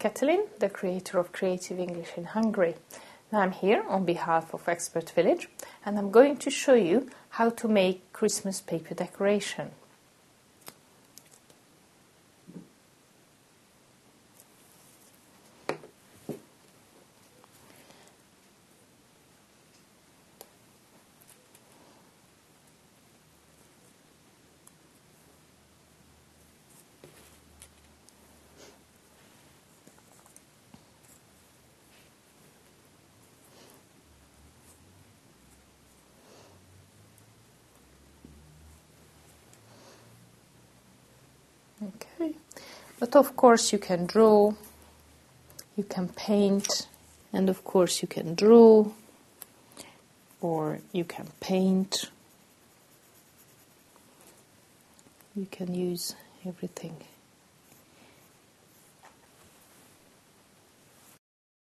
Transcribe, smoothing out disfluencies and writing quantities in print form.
Katalin, the creator of Creative English in Hungary. Now I'm here on behalf of Expert Village and I'm going to show you how to make Christmas paper decoration. Okay, but of course you can draw, you can paint, and of course you can draw, or you can paint. You can use everything.